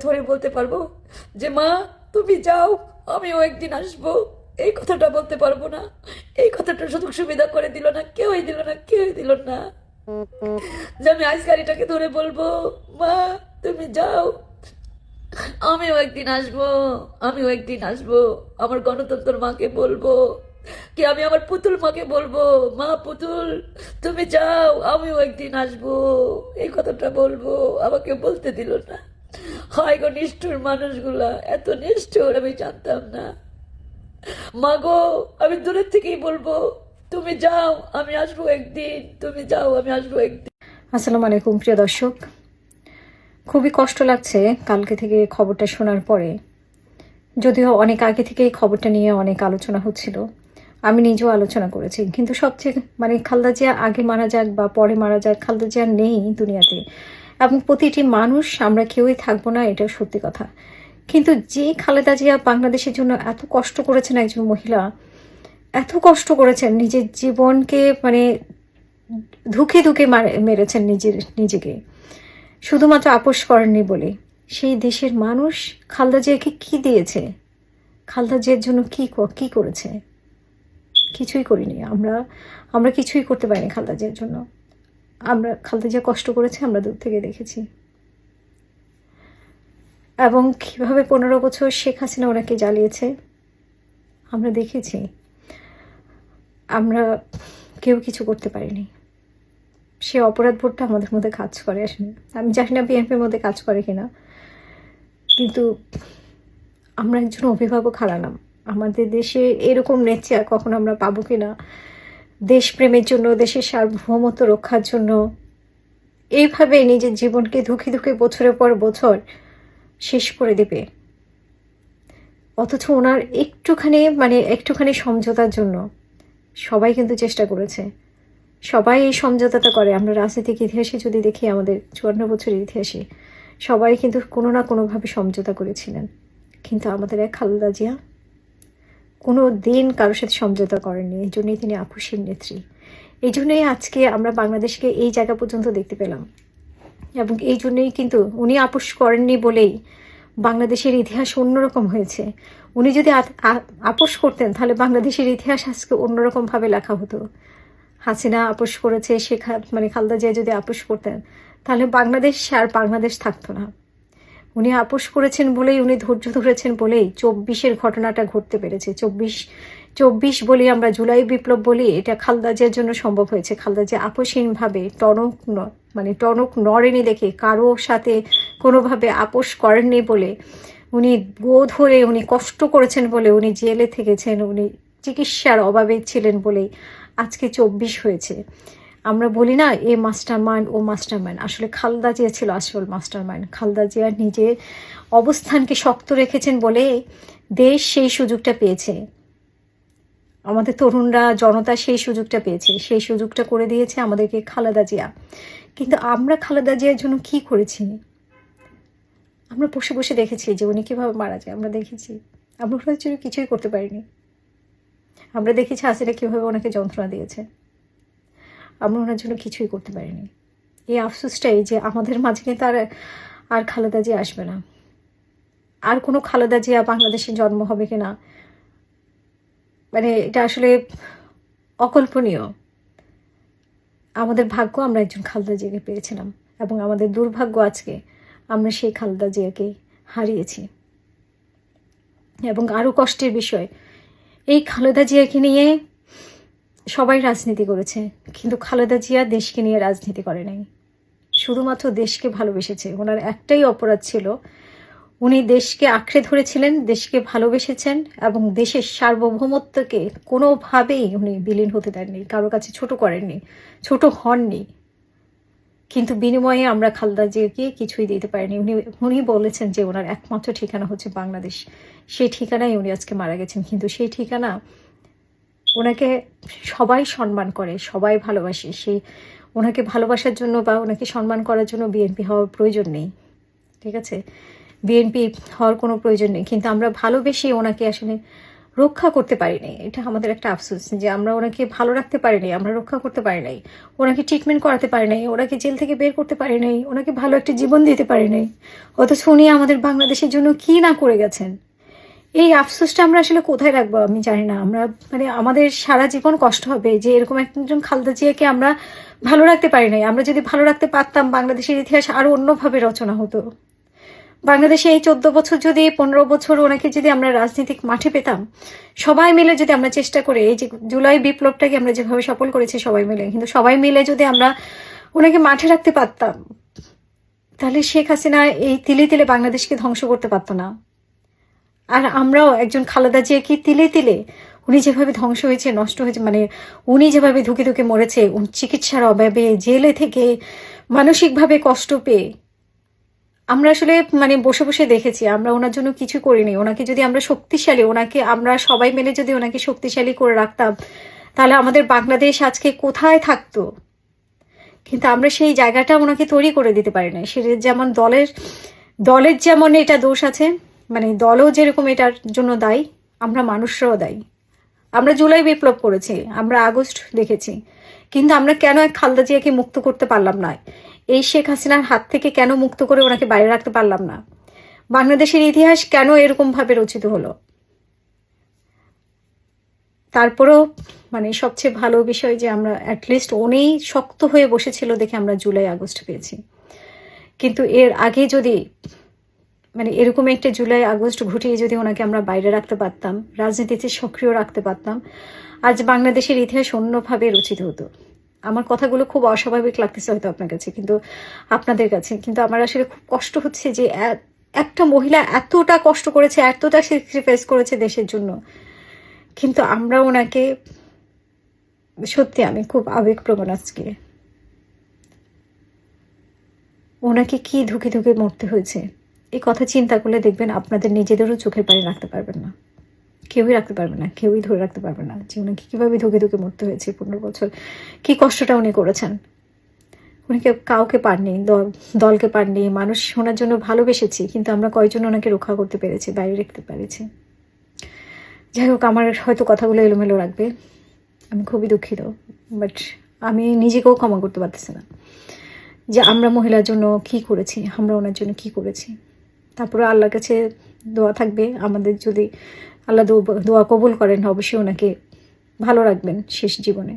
ধরে বলতে পারবো যে মা তুমি যাও, আমিও একদিন আসবো? এই কথাটা বলতে পারবো না। এই কথাটা সুযোগ সুবিধা করে দিল না, কেউই দিল না, কেউই দিল না যে আমি আইস গাড়িটাকে ধরে বলবো মা তুমি যাও, আমিও একদিন আসবো, আমিও একদিন আসবো। আমার গণতন্ত্র মাকে বলবো, কি আমি আমার পুতুল মাকে বলবো মা পুতুল তুমি যাও, আমিও একদিন আসবো। এই কথাটা বলবো, আমাকে বলতে দিল না। হায় গো নিষ্ঠুর মানুষগুলা, এত নিষ্ঠুর আমি জানতাম না। মা গো আমি দূরের থেকেই বলবো তুমি যাও, আমি আসবো একদিন, তুমি যাও, আমি আসবো একদিন। আসসালামু আলাইকুম প্রিয় দর্শক, খুবই কষ্ট লাগছে কালকে থেকে খবরটা শোনার পরে। যদিও অনেক আগে থেকে এই খবরটা নিয়ে অনেক আলোচনা হচ্ছিল, আমি নিজেও আলোচনা করেছি, কিন্তু সবচেয়ে খালেদা জিয়া আগে মারা যাক বা পরে মারা যাক, খালেদা জিয়া নেই দুনিয়াতে, এবং প্রতিটি মানুষ আমরা কেউই থাকবো না, এটাও সত্যি কথা। কিন্তু যে খালেদা জিয়া বাংলাদেশের জন্য এত কষ্ট করেছেন, একজন মহিলা এত কষ্ট করেছেন, নিজের জীবনকে ধুকে ধুকে মেরেছেন নিজেকে, শুধুমাত্র আপোষ করেননি বলে। সেই দেশের মানুষ খালেদা জিয়াকে কি দিয়েছে, খালেদা জিয়ার জন্য কি করেছে? কিছুই করিনি আমরা কিছুই করতে পারিনি খালেদা জিয়ার জন্য। খালেদা জিয়া কষ্ট করেছে, আমরা দূর থেকে দেখেছি। এবং কিভাবে 15 বছর শেখ হাসিনা ওনাকে জ্বালিয়েছে আমরা দেখেছি। আমরা কেউ কিছু করতে পারিনি। সে অপরাধ বোধটা আমাদের মধ্যে কাজ করে আসেনি। আমি জানি না বিএনপির মধ্যে কাজ করে কিনা, কিন্তু আমরা একজন অভিভাবক হারালাম। আমাদের দেশে এরকম নেচে কখনো আমরা পাবো কিনা, দেশপ্রেমের জন্য, দেশের সার্বভৌমত্ব রক্ষার জন্য এইভাবে নিজের জীবনকে ধুকে ধুকে বছরের পর বছর শেষ করে দেবে। অথচ ওনার একটুখানি সমঝোতার জন্য সবাই কিন্তু চেষ্টা করেছে, সবাই এই সমঝোতাটা করে। আমরা রাজনৈতিক ইতিহাসে যদি দেখি, আমাদের 54 বছরের ইতিহাসে সবাই কিন্তু কোনো না কোনোভাবে সমঝোতা করেছিলেন। কিন্তু আমাদের এক খালেদা জিয়া কোনো দিন কারোর সাথে সমঝোতা করেননি। এই জন্যই তিনি আপোষের নেত্রী। এই জন্যই আজকে আমরা বাংলাদেশকে এই জায়গা পর্যন্ত দেখতে পেলাম, এবং এই জন্যই কিন্তু উনি আপোষ করেননি বলেই বাংলাদেশের ইতিহাস অন্যরকম হয়েছে। উনি যদি আপোষ করতেন, তাহলে বাংলাদেশের ইতিহাস আজকে অন্যরকমভাবে লেখা হতো। হাসিনা আপোষ করেছে, খালেদা জিয়া যদি আপোষ করতেন, তাহলে বাংলাদেশ আর বাংলাদেশ থাকতো না। উনি আপোষ করেছেন বলেই, উনি ধৈর্য ধরেছেন বলেই 24-এর ঘটনাটা ঘটতে পেরেছে। 24 বলি, আমরা জুলাই বিপ্লব বলি, এটা খালেদা জিয়ার জন্য সম্ভব হয়েছে। খালেদা জিয়া আপোষহীনভাবে টনক নড়েনি দেখে, কারো সাথে কোনোভাবে আপোষ করেননি বলে, উনি ধরে উনি কষ্ট করেছেন বলে, উনি জেলে থেকেছেন, উনি চিকিৎসার অভাবে ছিলেন বলেই আজকে 24 হয়েছে। আমরা বলি না এ মাস্টার মাইন্ড, ও মাস্টার মাইন্ড, আসলে খালেদা জিয়া ছিল আসল মাস্টার মাইন্ড। খালেদা জিয়া নিজের অবস্থানকে শক্ত রেখেছেন বলে দেশ সেই সুযোগটা পেয়েছে, আমাদের তরুণরা, জনতা সেই সুযোগটা পেয়েছে। সেই সুযোগটা করে দিয়েছে আমাদেরকে খালেদা জিয়া। কিন্তু আমরা খালেদা জিয়ার জন্য কি করেছি? আমরা বসে বসে দেখেছি যে উনি কীভাবে মারা যায়, আমরা দেখেছি। আমরা ওনার জন্য কিছুই করতে পারিনি। আমরা দেখেছি হাসিনা কীভাবে ওনাকে যন্ত্রণা দিয়েছে, আমরা ওনার জন্য কিছুই করতে পারিনি। এই আফসোসটাই যে আমাদের মাঝে কিন্তু আর খালেদা জিয়া আসবে না। আর কোনো খালেদা জিয়া বাংলাদেশে জন্ম হবে কিনা, এটা আসলে অকল্পনীয়। আমাদের ভাগ্য আমরা একজন খালেদা জিয়াকে পেয়েছিলাম, এবং আমাদের দুর্ভাগ্য আজকে আমরা সেই খালেদা জিয়াকে হারিয়েছি। এবং আরও কষ্টের বিষয়, এই খালেদা জিয়াকে নিয়ে সবাই রাজনীতি করেছে, কিন্তু খালেদা জিয়া দেশকে নিয়ে রাজনীতি করে নাই, শুধুমাত্র দেশকে ভালোবেসেছে। ওনার একটাই অপরাধ ছিল, উনি দেশকে আঁকড়ে ধরেছিলেন, দেশকে ভালোবেসেছেন, এবং দেশের সার্বভৌমত্বকে কোনোভাবেই উনি বিলীন হতে দেননি, কারো কাছে ছোট করেননি, ছোট হননি। কিন্তু বিনিময়ে আমরা খালেদা জিয়াকে কিছুই দিতে পারিনি। উনি বলেছেন যে ওনার একমাত্র ঠিকানা হচ্ছে বাংলাদেশ, সেই ঠিকানায় উনি আজকে মারা গেছেন। কিন্তু সেই ঠিকানা, ওনাকে সবাই সম্মান করে, সবাই ভালোবাসে। ওনাকে ভালোবাসার জন্য বা ওনাকে সম্মান করার জন্য বিএনপি হওয়ার প্রয়োজন নেই, ঠিক আছে? বিএনপি হওয়ার কোনো প্রয়োজন নেই, কিন্তু আমরা ভালোবেসে ওনাকে আসলে রক্ষা করতে পারিনি। এটা আমাদের একটা আফসোস যে আমরা ওনাকে ভালো রাখতে পারিনি, আমরা রক্ষা করতে পারি নাই, ওনাকে ট্রিটমেন্ট করাতে পারি নাই, ওনাকে জেল থেকে বের করতে পারি নাই, ওনাকে ভালো একটা জীবন দিতে পারি নাই। অথচ উনি আমাদের বাংলাদেশের জন্য কি না করে গেছেন। এই আফসোসটা আমরা আসলে কোথায় রাখবো আমি জানি না। আমরা মানে আমাদের সারা জীবন কষ্ট হবে যে এরকম একজন খালেদা জিয়াকে আমরা ভালো রাখতে পারি নাই। আমরা যদি ভালো রাখতে পারতাম, বাংলাদেশের ইতিহাস আরো অন্যভাবে রচনা হতো। বাংলাদেশে এই 14 বছর যদি 15 বছর ওনাকে যদি আমরা রাজনৈতিক মাঠে পেতাম, সবাই মিলে যদি আমরা চেষ্টা করে এই যে জুলাই বিপ্লবটাকে আমরা যেভাবে সফল করেছি সবাই মিলে, কিন্তু সবাই মিলে যদি আমরা ওনাকে মাঠে রাখতে পারতাম, তাহলে শেখ হাসিনা এই তিলে তিলে বাংলাদেশকে ধ্বংস করতে পারতো না। আর আমরাও একজন খালেদা জিয়াকে তিলে তিলে উনি যেভাবে ধ্বংস হয়েছে, নষ্ট হয়েছে, মানে উনি যেভাবে ধুকে ধুকে মরেছে, চিকিৎসার অভাবে, জেলে থেকে মানসিকভাবে কষ্ট পেয়ে, আমরা আসলে মানে বসে বসে দেখেছি। আমরা ওনার জন্য কিছু করিনি। ওনাকে যদি আমরা শক্তিশালী, ওনাকে আমরা সবাই মিলে যদি ওনাকে শক্তিশালী করে রাখতাম, তাহলে আমাদের বাংলাদেশ আজকে কোথায় থাকতো। কিন্তু আমরা সেই জায়গাটা ওনাকে তৈরি করে দিতে পারি না। সে যেমন দলের যেমন এটা দোষ আছে, মানে দলও যেরকম এটার জন্য দায়ী, আমরা মানুষরাও দায়ী। আমরা জুলাই বিপ্লব করেছি, আমরা আগস্ট দেখেছি, কিন্তু আমরা কেন এক খালেদা জিয়াকে মুক্ত করতে পারলাম না? এই শেখ হাসিনার হাত থেকে কেন মুক্ত করে ওনাকে বাইরে রাখতে পারলাম না? বাংলাদেশের ইতিহাস কেন এরকম ভাবে রচিত হলো? তারপরেও মানে সবচেয়ে ভালো বিষয় যে আমরা অ্যাটলিস্ট উনি শক্ত হয়ে বসেছিল দেখে আমরা জুলাই আগস্ট পেয়েছি। কিন্তু এর আগে যদি মানে এরকম একটা জুলাই আগস্ট ঘটিয়ে যদি ওনাকে আমরা বাইরে রাখতে পারতাম, রাজনীতিতে সক্রিয় রাখতে পারতাম, আজ বাংলাদেশের ইতিহাস অন্যভাবে রচিত হতো। আমার কথাগুলো খুব অস্বাভাবিক লাগতেছে হয়তো আপনার কাছে, কিন্তু আপনাদের কাছে, কিন্তু আমার আসলে খুব কষ্ট হচ্ছে যে একটা মহিলা এতটা কষ্ট করেছে, এতটা স্যাক্রিফাইস করেছে দেশের জন্য, কিন্তু আমরা ওনাকে, সত্যি আমি খুব আবেগপ্রবণ আজকে। ওনাকে কি ধুকে ধুকে মরতে হয়েছে, এই কথা চিন্তা করলে দেখবেন আপনাদের নিজেদেরও চোখের পানি রাখতে পারবেন না, কেউই রাখতে পারবে না, কেউই ধরে রাখতে পারবে না যে উনাকে কীভাবে ধুকে ধুকে মরতে হয়েছে। 15 বছর কী কষ্টটা উনি করেছেন। উনি কাউকে পাননি, দলকে পাননি, মানুষ ওনার জন্য ভালোবেসেছি, কিন্তু আমরা কয়জন ওনাকে রক্ষা করতে পেরেছি, বাইরে রাখতে পেরেছি। যাই হোক, আমার হয়তো কথাগুলো এলোমেলো রাখবে, আমি খুবই দুঃখিত, বাট আমি নিজেকেও ক্ষমা করতে পারতেছি না যে আমরা মহিলার জন্য কি করেছি, আমরা ওনার জন্য কি করেছি। তারপরে আল্লাহর কাছে দোয়া থাকবে আমাদের, যদি আল্লাহ দোয়া কবুল করেন অবশ্যই ওনাকে ভালো রাখবেন শেষ জীবনে।